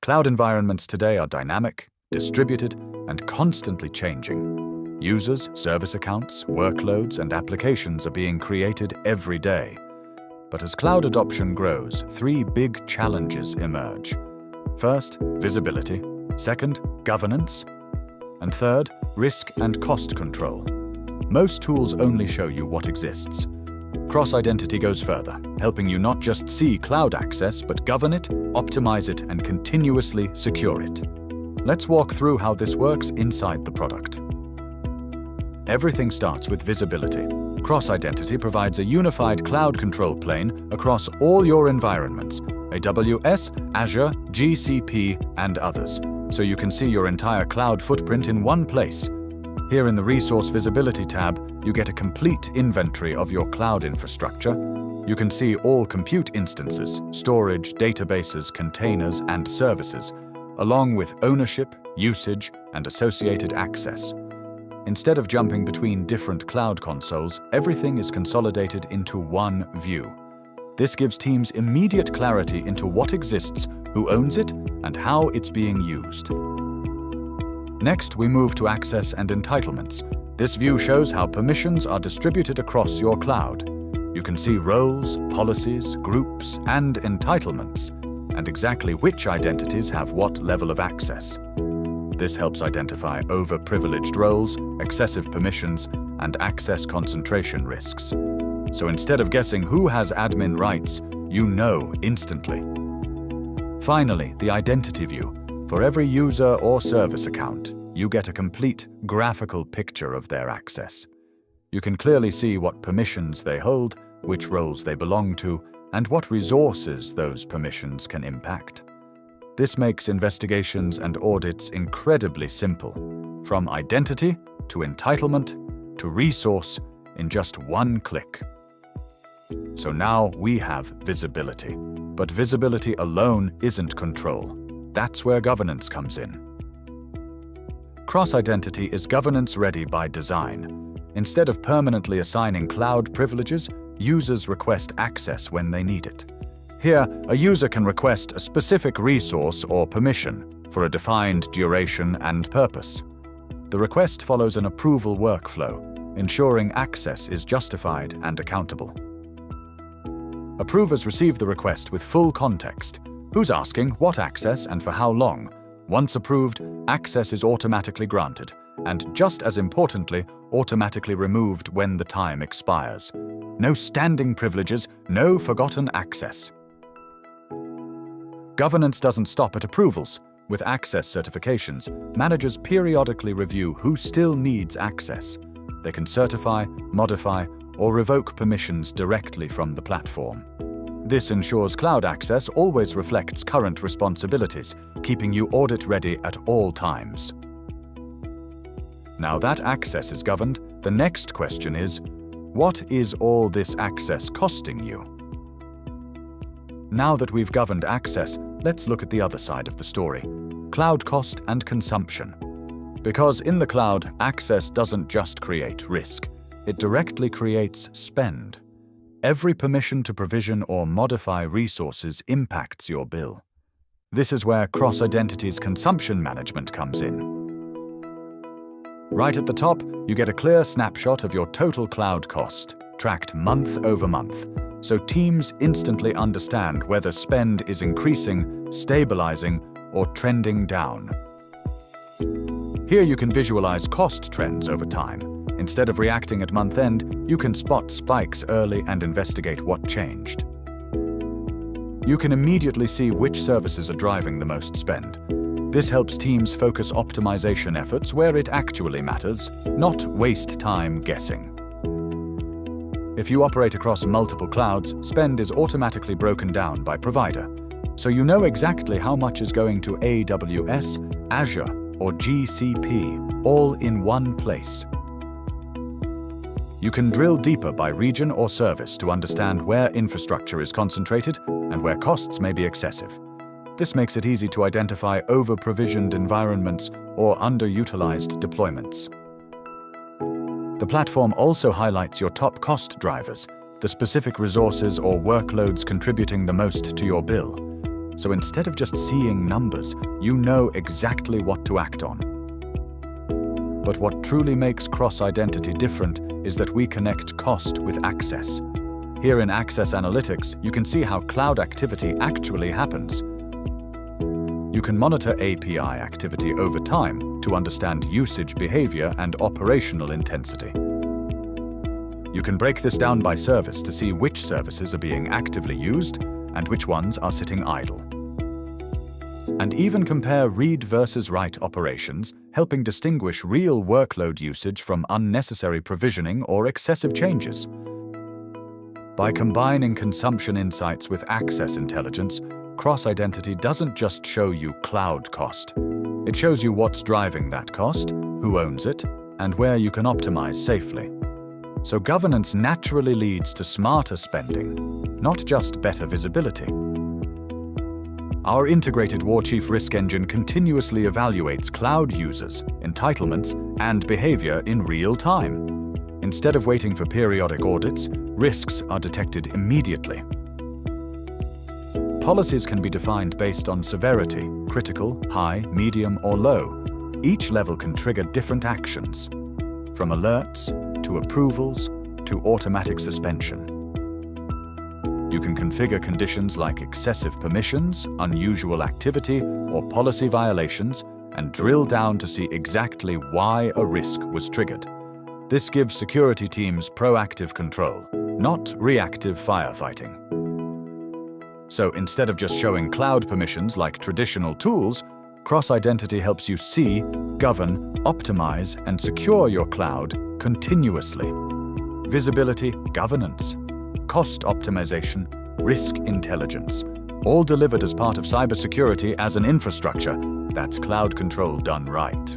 Cloud environments today are dynamic, distributed, and constantly changing. Users, service accounts, workloads, and applications are being created every day. But as cloud adoption grows, three big challenges emerge. First, visibility. Second, governance. And third, risk and cost control. Most tools only show you what exists. Cross-identity goes further, helping you not just see cloud access, but govern it, optimize it, and continuously secure it. Let's walk through how this works inside the product. Everything starts with visibility. Cross-identity provides a unified cloud control plane across all your environments, AWS, Azure, GCP, and others, so you can see your entire cloud footprint in one place. Here in the Resource Visibility tab, you get a complete inventory of your cloud infrastructure. You can see all compute instances, storage, databases, containers, and services, along with ownership, usage, and associated access. Instead of jumping between different cloud consoles, everything is consolidated into one view. This gives teams immediate clarity into what exists, who owns it, and how it's being used. Next, we move to access and entitlements. This view shows how permissions are distributed across your cloud. You can see roles, policies, groups, and entitlements, and exactly which identities have what level of access. This helps identify overprivileged roles, excessive permissions, and access concentration risks. So instead of guessing who has admin rights, you know instantly. Finally, the identity view. For every user or service account, you get a complete graphical picture of their access. You can clearly see what permissions they hold, which roles they belong to, and what resources those permissions can impact. This makes investigations and audits incredibly simple, from identity to entitlement to resource in just one click. So now we have visibility. But visibility alone isn't control. That's where governance comes in. Cross-identity is governance-ready by design. Instead of permanently assigning cloud privileges, users request access when they need it. Here, a user can request a specific resource or permission for a defined duration and purpose. The request follows an approval workflow, ensuring access is justified and accountable. Approvers receive the request with full context: who's asking, what access, and for how long. Once approved, access is automatically granted, and just as importantly, automatically removed when the time expires. No standing privileges, no forgotten access. Governance doesn't stop at approvals. With access certifications, managers periodically review who still needs access. They can certify, modify, or revoke permissions directly from the platform. This ensures cloud access always reflects current responsibilities, keeping you audit-ready at all times. Now that access is governed, the next question is, what is all this access costing you? Now that we've governed access, let's look at the other side of the story: cloud cost and consumption. Because in the cloud, access doesn't just create risk, it directly creates spend. Every permission to provision or modify resources impacts your bill. This is where cross-identity's consumption management comes in. Right at the top, you get a clear snapshot of your total cloud cost, tracked month over month, so teams instantly understand whether spend is increasing, stabilizing, or trending down. Here you can visualize cost trends over time. Instead of reacting at month-end, you can spot spikes early and investigate what changed. You can immediately see which services are driving the most spend. This helps teams focus optimization efforts where it actually matters, not waste time guessing. If you operate across multiple clouds, spend is automatically broken down by provider, so you know exactly how much is going to AWS, Azure, or GCP, all in one place. You can drill deeper by region or service to understand where infrastructure is concentrated and where costs may be excessive. This makes it easy to identify over-provisioned environments or underutilized deployments. The platform also highlights your top cost drivers, the specific resources or workloads contributing the most to your bill. So instead of just seeing numbers, you know exactly what to act on. But what truly makes cross-identity different is that we connect cost with access. Here in Access Analytics, you can see how cloud activity actually happens. You can monitor API activity over time to understand usage behavior and operational intensity. You can break this down by service to see which services are being actively used and which ones are sitting idle. And even compare read versus write operations, helping distinguish real workload usage from unnecessary provisioning or excessive changes. By combining consumption insights with access intelligence, cross-identity doesn't just show you cloud cost. It shows you what's driving that cost, who owns it, and where you can optimize safely. So governance naturally leads to smarter spending, not just better visibility. Our integrated War Chief Risk Engine continuously evaluates cloud users, entitlements, and behavior in real time. Instead of waiting for periodic audits, risks are detected immediately. Policies can be defined based on severity, critical, high, medium, or low. Each level can trigger different actions, from alerts to approvals to automatic suspension. You can configure conditions like excessive permissions, unusual activity, or policy violations, and drill down to see exactly why a risk was triggered. This gives security teams proactive control, not reactive firefighting. So instead of just showing cloud permissions like traditional tools, cross-identity helps you see, govern, optimize, and secure your cloud continuously. Visibility, governance, cost optimization, risk intelligence, all delivered as part of cybersecurity as an infrastructure. That's cloud control done right.